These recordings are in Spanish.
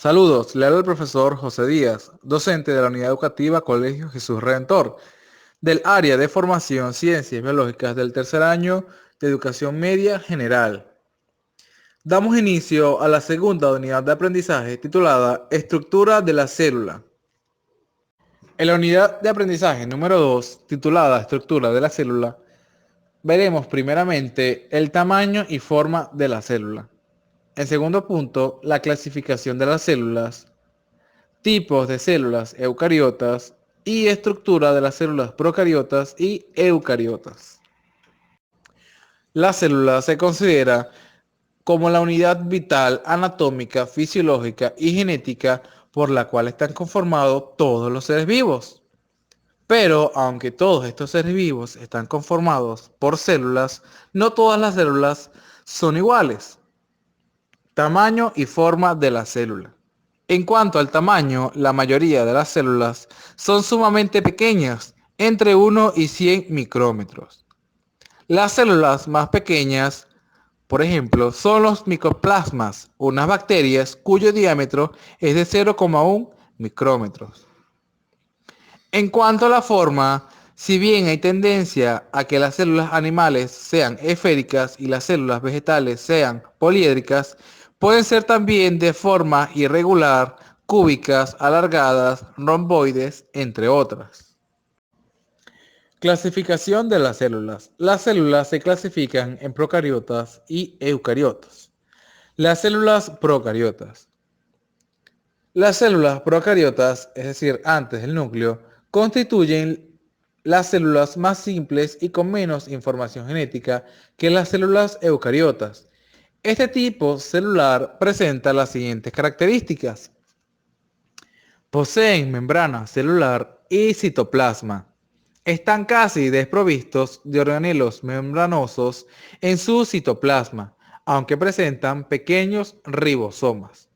Saludos, le habla el profesor José Díaz, docente de la Unidad Educativa Colegio Jesús Redentor, del área de formación Ciencias Biológicas del tercer año de Educación Media General. Damos inicio a la segunda unidad de aprendizaje titulada Estructura de la célula. En la unidad de aprendizaje número 2, titulada Estructura de la célula, veremos primeramente el tamaño y forma de la célula. En segundo punto, la clasificación de las células, tipos de células eucariotas y estructura de las células procariotas y eucariotas. La célula se considera como la unidad vital anatómica, fisiológica y genética por la cual están conformados todos los seres vivos. Pero aunque todos estos seres vivos están conformados por células, no todas las células son iguales. Tamaño y forma de la célula. En cuanto al tamaño, la mayoría de las células son sumamente pequeñas, entre 1 y 100 micrómetros. Las células más pequeñas, por ejemplo, son los micoplasmas, unas bacterias cuyo diámetro es de 0,1 micrómetros. En cuanto a la forma, si bien hay tendencia a que las células animales sean esféricas y las células vegetales sean poliédricas, pueden ser también de forma irregular, cúbicas, alargadas, romboides, entre otras. Clasificación de las células. Las células se clasifican en procariotas y eucariotas. Las células procariotas. Las células procariotas, es decir, antes del núcleo, constituyen las células más simples y con menos información genética que las células eucariotas. Este tipo celular presenta las siguientes características. Poseen membrana celular y citoplasma. Están casi desprovistos de organelos membranosos en su citoplasma, aunque presentan pequeños ribosomas.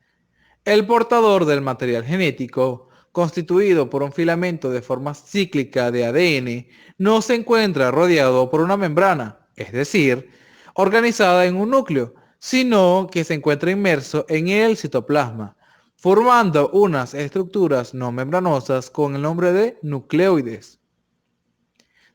El portador del material genético, constituido por un filamento de forma cíclica de ADN, no se encuentra rodeado por una membrana, es decir, organizada en un núcleo, sino que se encuentra inmerso en el citoplasma, formando unas estructuras no membranosas con el nombre de nucleoides.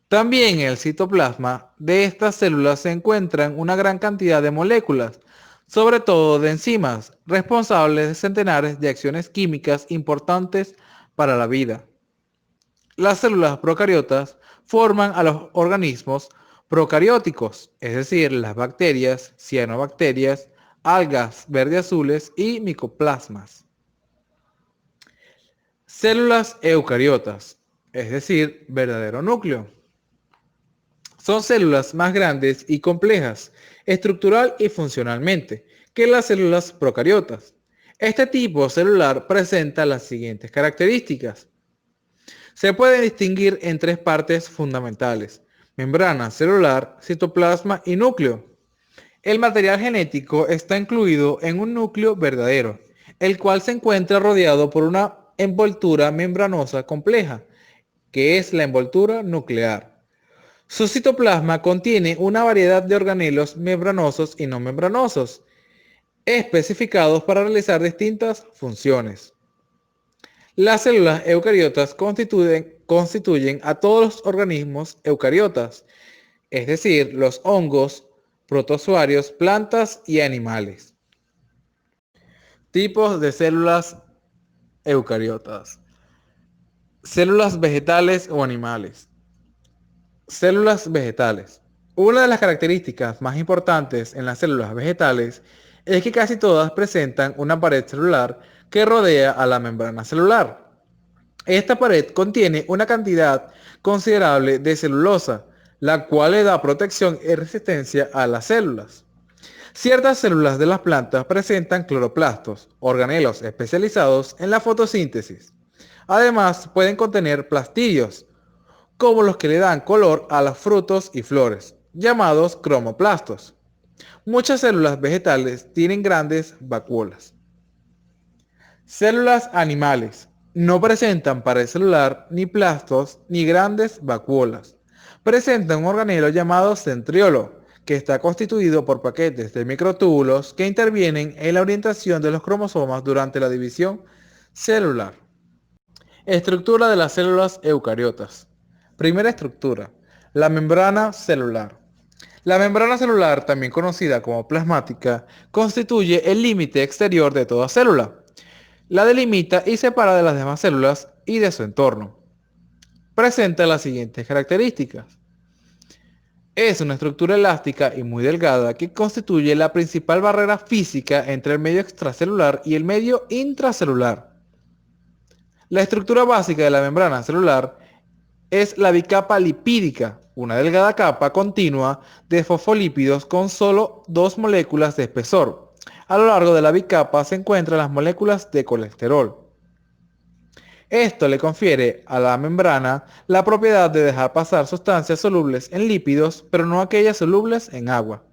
También en el citoplasma de estas células se encuentran una gran cantidad de moléculas, sobre todo de enzimas, responsables de centenares de acciones químicas importantes para la vida. Las células procariotas forman a los organismos procarióticos, es decir, las bacterias, cianobacterias, algas verde-azules y micoplasmas. Células eucariotas, es decir, verdadero núcleo. Son células más grandes y complejas, estructural y funcionalmente, que las células procariotas. Este tipo celular presenta las siguientes características. Se puede distinguir en tres partes fundamentales: membrana celular, citoplasma y núcleo. El material genético está incluido en un núcleo verdadero, el cual se encuentra rodeado por una envoltura membranosa compleja, que es la envoltura nuclear. Su citoplasma contiene una variedad de organelos membranosos y no membranosos, especificados para realizar distintas funciones. Las células eucariotas constituyen a todos los organismos eucariotas, es decir, los hongos, protozoarios, plantas y animales. Tipos de células eucariotas. Células vegetales o animales. Células vegetales. Una de las características más importantes en las células vegetales es que casi todas presentan una pared celular que rodea a la membrana celular. Esta pared contiene una cantidad considerable de celulosa, la cual le da protección y resistencia a las células. Ciertas células de las plantas presentan cloroplastos, organelos especializados en la fotosíntesis. Además, pueden contener plastidios, como los que le dan color a los frutos y flores, llamados cromoplastos. Muchas células vegetales tienen grandes vacuolas. Células animales. No presentan pared celular, ni plastos, ni grandes vacuolas. Presentan un organelo llamado centriolo, que está constituido por paquetes de microtúbulos que intervienen en la orientación de los cromosomas durante la división celular. Estructura de las células eucariotas. Primera estructura, la membrana celular. La membrana celular, también conocida como plasmática, constituye el límite exterior de toda célula. La delimita y separa de las demás células y de su entorno. Presenta las siguientes características. Es una estructura elástica y muy delgada que constituye la principal barrera física entre el medio extracelular y el medio intracelular. La estructura básica de la membrana celular es la bicapa lipídica, una delgada capa continua de fosfolípidos con solo 2 moléculas de espesor. A lo largo de la bicapa se encuentran las moléculas de colesterol. Esto le confiere a la membrana la propiedad de dejar pasar sustancias solubles en lípidos, pero no aquellas solubles en agua.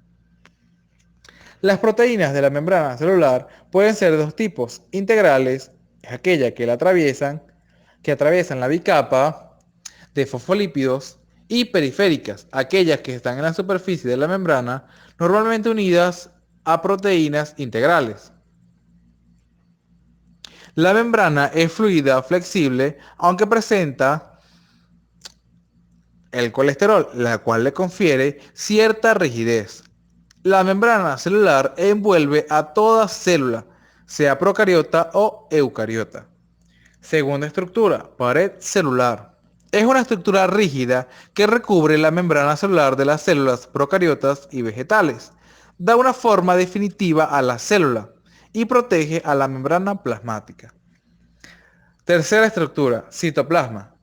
Las proteínas de la membrana celular pueden ser de dos tipos: integrales, es aquella que atraviesan la bicapa de fosfolípidos, y periféricas, aquellas que están en la superficie de la membrana, normalmente unidas a proteínas integrales. La membrana es fluida, flexible, aunque presenta el colesterol, la cual le confiere cierta rigidez. La membrana celular envuelve a toda célula, sea procariota o eucariota. Segunda estructura, pared celular. Es una estructura rígida que recubre la membrana celular de las células procariotas y vegetales. Da una forma definitiva a la célula y protege a la membrana plasmática. Tercera estructura, citoplasma.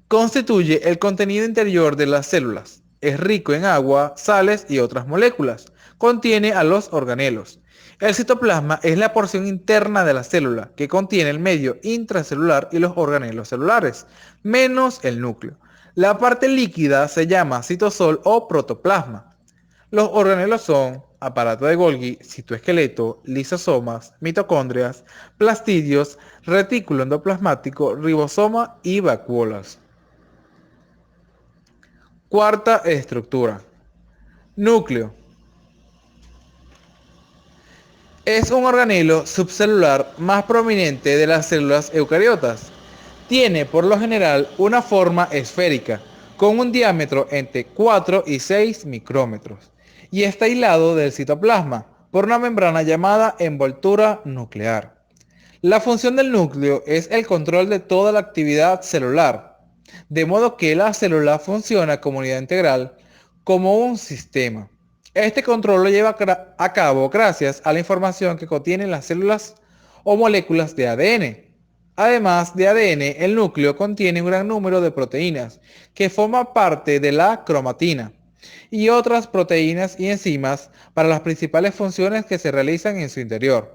Constituye el contenido interior de las células. Es rico en agua, sales y otras moléculas. Contiene a los organelos. El citoplasma es la porción interna de la célula que contiene el medio intracelular y los organelos celulares, menos el núcleo. La parte líquida se llama citosol o protoplasma. Los organelos son aparato de Golgi, citoesqueleto, lisosomas, mitocondrias, plastidios, retículo endoplasmático, ribosoma y vacuolas. Cuarta estructura. Núcleo. Es un organelo subcelular más prominente de las células eucariotas. Tiene por lo general una forma esférica, con un diámetro entre 4 y 6 micrómetros, y está aislado del citoplasma por una membrana llamada envoltura nuclear. La función del núcleo es el control de toda la actividad celular, de modo que la célula funciona como unidad integral, como un sistema. Este control lo lleva a cabo gracias a la información que contienen las células o moléculas de ADN. Además de ADN, el núcleo contiene un gran número de proteínas que forman parte de la cromatina y otras proteínas y enzimas para las principales funciones que se realizan en su interior.